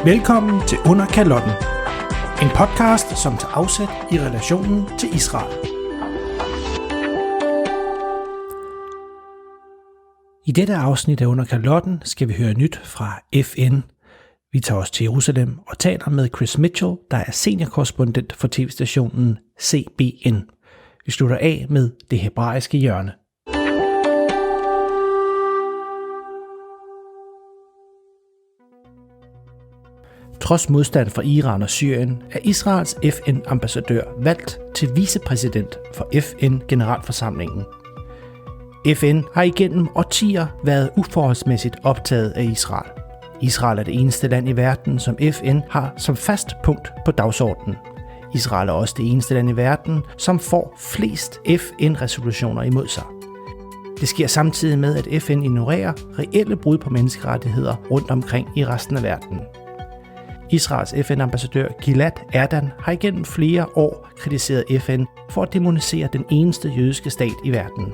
Velkommen til Under Kalotten. En podcast, som tager afsæt i relationen til Israel. I dette afsnit af Under Kalotten skal vi høre nyt fra FN. Vi tager os til Jerusalem og taler med Chris Mitchell, der er seniorkorrespondent for tv-stationen CBN. Vi slutter af med det hebraiske hjørne. Trods modstand fra Iran og Syrien er Israels FN-ambassadør valgt til vicepræsident for FN-generalforsamlingen. FN har igennem årtier været uforholdsmæssigt optaget af Israel. Israel er det eneste land i verden, som FN har som fast punkt på dagsordenen. Israel er også det eneste land i verden, som får flest FN-resolutioner imod sig. Det sker samtidig med, at FN ignorerer reelle brud på menneskerettigheder rundt omkring i resten af verden. Israels FN-ambassadør Gilad Erdan har igennem flere år kritiseret FN for at dæmonisere den eneste jødiske stat i verden.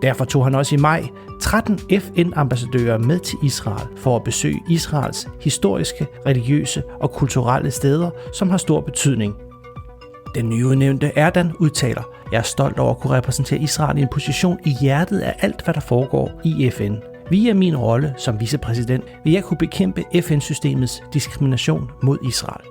Derfor tog han også i maj 13 FN-ambassadører med til Israel for at besøge Israels historiske, religiøse og kulturelle steder, som har stor betydning. Den nyudnævnte Erdan udtaler: "Jeg er stolt over at kunne repræsentere Israel i en position i hjertet af alt, hvad der foregår i FN. Via min rolle som vicepræsident vil jeg kunne bekæmpe FN-systemets diskrimination mod Israel."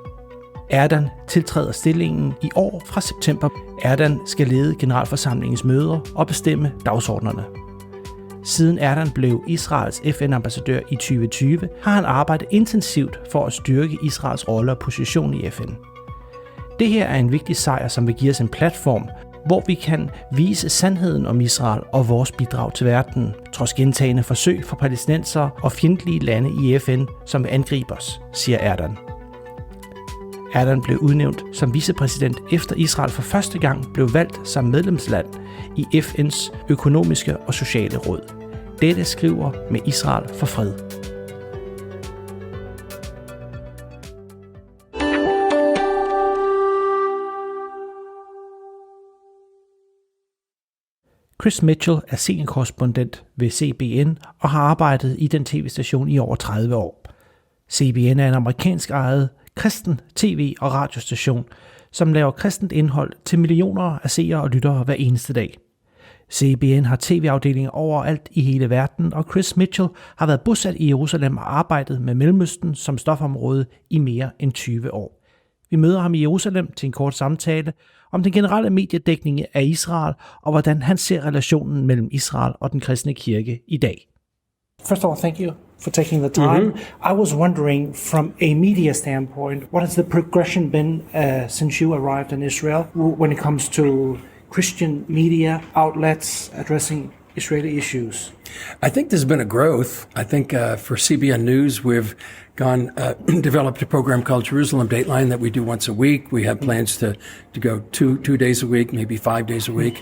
Erdan tiltræder stillingen i år fra september. Erdan skal lede generalforsamlingens møder og bestemme dagsordnerne. Siden Erdan blev Israels FN-ambassadør i 2020, har han arbejdet intensivt for at styrke Israels rolle og position i FN. Det her er en vigtig sejr, som vil give os en platform, hvor vi kan vise sandheden om Israel og vores bidrag til verden, trods gentagne forsøg fra palæstinensere og fjendtlige lande i FN, som vil angribe os, siger Erdan. Erdan blev udnævnt som vicepræsident efter Israel for første gang blev valgt som medlemsland i FN's økonomiske og sociale råd. Dette skriver med Israel for fred. Chris Mitchell er seniorkorrespondent ved CBN og har arbejdet i den tv-station i over 30 år. CBN er en amerikansk ejet kristen tv- og radiostation, som laver kristent indhold til millioner af seere og lyttere hver eneste dag. CBN har tv-afdelinger overalt i hele verden, og Chris Mitchell har været bosat i Jerusalem og arbejdet med Mellemøsten som stofområde i mere end 20 år. Vi møder ham i Jerusalem til en kort samtale om den generelle mediedækning af Israel og hvordan han ser relationen mellem Israel og den kristne kirke i dag. First of all, thank you for taking the time. I was wondering, from a media standpoint, what has the progression been since you arrived in Israel when it comes to Christian media outlets addressing Israeli issues? I think there's been a growth. I think for CBN News, we've developed a program called Jerusalem Dateline that we do once a week. We have plans to go two days a week, maybe 5 days a week.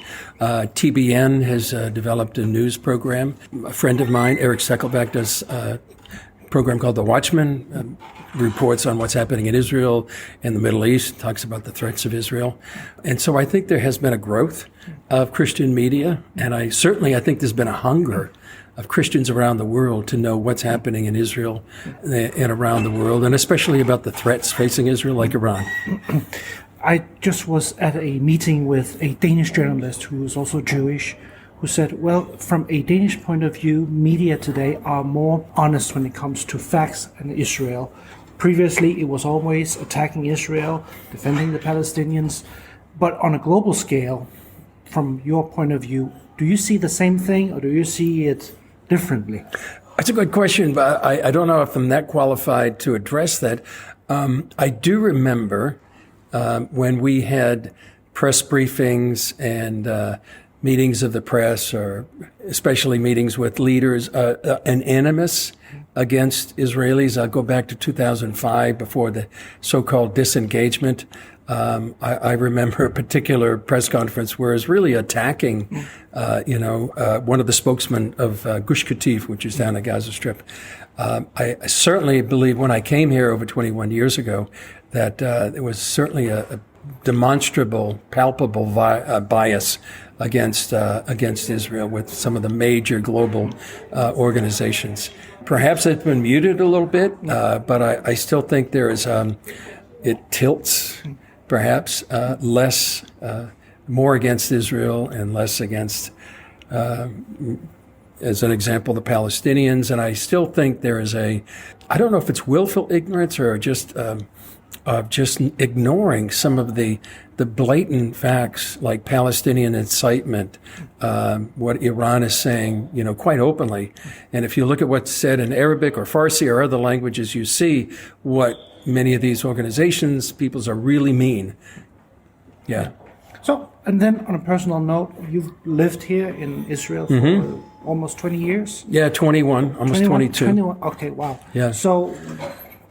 TBN has developed a news program. A friend of mine, Eric Seckelbeck, does a program called The Watchman, reports on what's happening in Israel and the Middle East, talks about the threats of Israel. And so I think there has been a growth of Christian media, and I think there's been a hunger of Christians around the world to know what's happening in Israel and around the world, and especially about the threats facing Israel, like Iran. I just was at a meeting with a Danish journalist who is also Jewish, who said, well, from a Danish point of view, media today are more honest when it comes to facts and Israel. Previously, it was always attacking Israel, defending the Palestinians, but on a global scale, from your point of view, do you see the same thing or do you see it differently? That's a good question, but I don't know if I'm that qualified to address that. I do remember when we had press briefings and meetings of the press, or especially meetings with leaders, an animus against Israelis. I'll go back to 2005 before the so-called disengagement. I remember a particular press conference where it was really attacking, one of the spokesmen of Gush Katif, which is down the Gaza Strip. I certainly believe when I came here over 21 years ago that there was certainly a demonstrable, palpable bias against Israel with some of the major global organizations. Perhaps it's been muted a little bit, but I still think there is it tilts perhaps less more against Israel and less against, as an example, the Palestinians. And I still think there is I don't know if it's willful ignorance or just ignoring some of the blatant facts like Palestinian incitement, what Iran is saying, quite openly. And if you look at what's said in Arabic or Farsi or other languages, you see what many of these organizations, peoples are really mean. Yeah. So, and then on a personal note, you've lived here in Israel for almost 20 years? Yeah, 21, almost 22. 21, okay, wow. Yeah. So,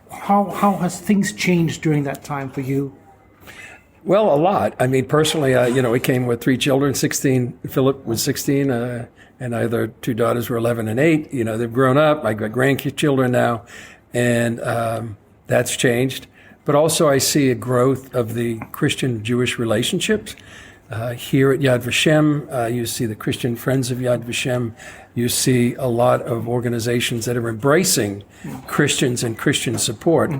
how has things changed during that time for you? Well, a lot. I mean, personally, we came with 3 children, 16, Philip was 16, and other 2 daughters were 11 and 8. They've grown up. I got grandchildren now, and that's changed. But also I see a growth of the Christian-Jewish relationships. Here at Yad Vashem, you see the Christian Friends of Yad Vashem. You see a lot of organizations that are embracing Christians and Christian support.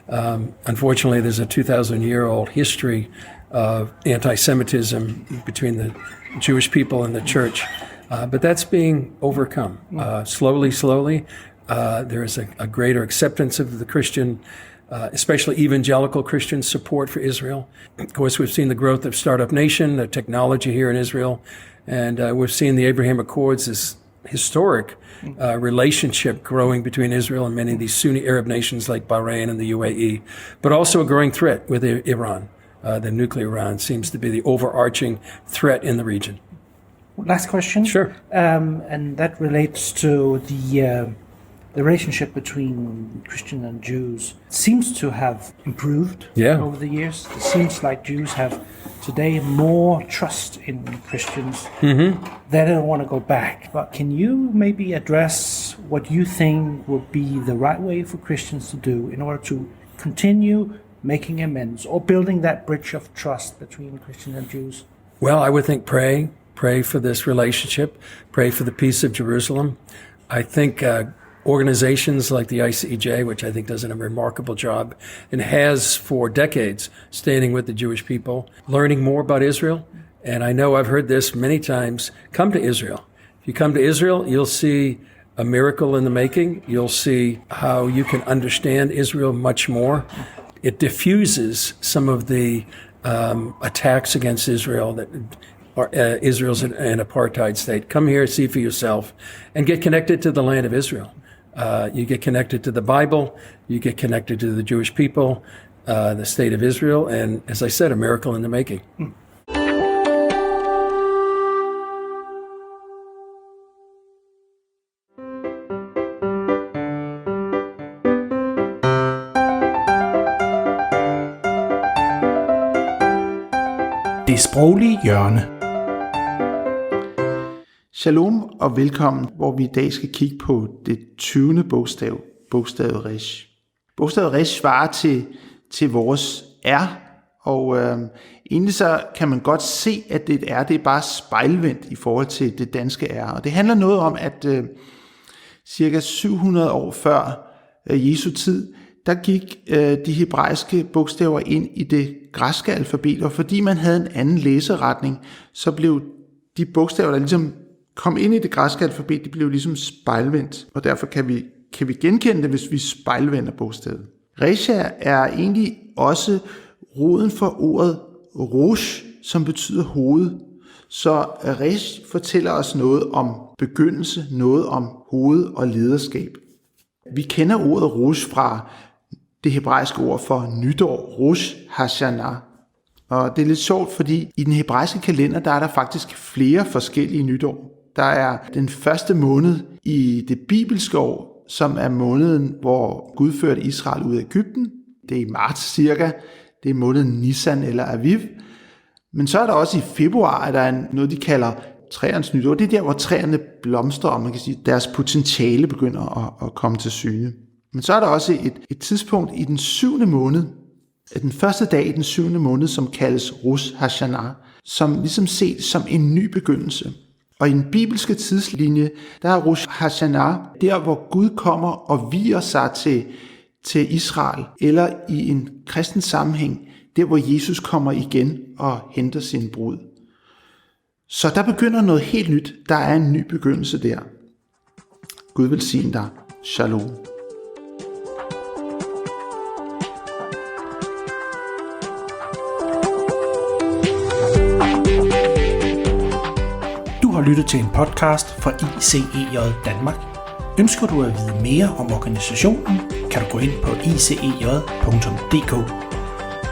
Unfortunately, there's a 2,000-year-old history of anti-Semitism between the Jewish people and the church. But that's being overcome. Slowly, there is a greater acceptance of the Christian, especially evangelical Christian support for Israel. Of course, we've seen the growth of Startup Nation, the technology here in Israel, and we've seen the Abraham Accords, this historic relationship growing between Israel and many of these Sunni Arab nations like Bahrain and the UAE, but also a growing threat with Iran. The nuclear Iran seems to be the overarching threat in the region. Last question. Sure. And that relates to the relationship between Christians and Jews. It seems to have improved over the years. It seems like Jews have today more trust in Christians. They don't want to go back. But can you maybe address what you think would be the right way for Christians to do in order to continue making amends or building that bridge of trust between Christians and Jews? Well, I would think pray for this relationship, pray for the peace of Jerusalem. I think organizations like the ICEJ, which I think does a remarkable job and has for decades standing with the Jewish people, learning more about Israel. And I know I've heard this many times, come to Israel. If you come to Israel, you'll see a miracle in the making. You'll see how you can understand Israel much more. It diffuses some of the attacks against Israel that Israel's an apartheid state. Come here, see for yourself, and get connected to the land of Israel. You get connected to the Bible, you get connected to the Jewish people, the state of Israel, and as I said, a miracle in the making. Det sproglige hjørne. Shalom og velkommen, hvor vi i dag skal kigge på det 20. bogstav, bogstavet resh. Bogstavet resh svarer til vores R, og egentlig så kan man godt se, at det R, det er bare spejlvendt i forhold til det danske R. Og det handler noget om, at cirka 700 år før Jesu tid, der gik de hebraiske bogstaver ind i det græske alfabet, og fordi man havde en anden læseretning, så blev de bogstaver, der ligesom kom ind i det græske alfabet, de blev ligesom spejlvendt, og derfor kan vi genkende det, hvis vi spejlvender bogstavet. Resha er egentlig også roden for ordet rosh, som betyder hoved. Så resh fortæller os noget om begyndelse, noget om hoved og lederskab. Vi kender ordet rosh fra det hebraiske ord for nytår, Rosh Hashanah. Og det er lidt sjovt, fordi i den hebraiske kalender, der er der faktisk flere forskellige nytår. Der er den første måned i det bibelske år, som er måneden, hvor Gud førte Israel ud af Egypten. Det er i marts cirka. Det er måneden Nisan eller Aviv. Men så er der også i februar, at der er noget, de kalder træernes nytår. Det er der, hvor træerne blomstrer, og man kan sige, at deres potentiale begynder at komme til syne. Men så er der også et tidspunkt i den 7. måned, den første dag i den 7. måned, som kaldes Rosh Hashanah. som ligesom set som en ny begyndelse. Og i den bibelske tidslinje, der er Rosh Hashanah, der hvor Gud kommer og vier sig til Israel, eller i en kristen sammenhæng, der hvor Jesus kommer igen og henter sin brud. Så der begynder noget helt nyt. Der er en ny begyndelse der. Gud velsigne dig. Shalom. Du har lyttet til en podcast fra ICEJ Danmark. Ønsker du at vide mere om organisationen, kan du gå ind på icej.dk.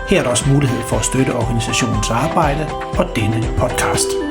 Her er der også mulighed for at støtte organisationens arbejde og denne podcast.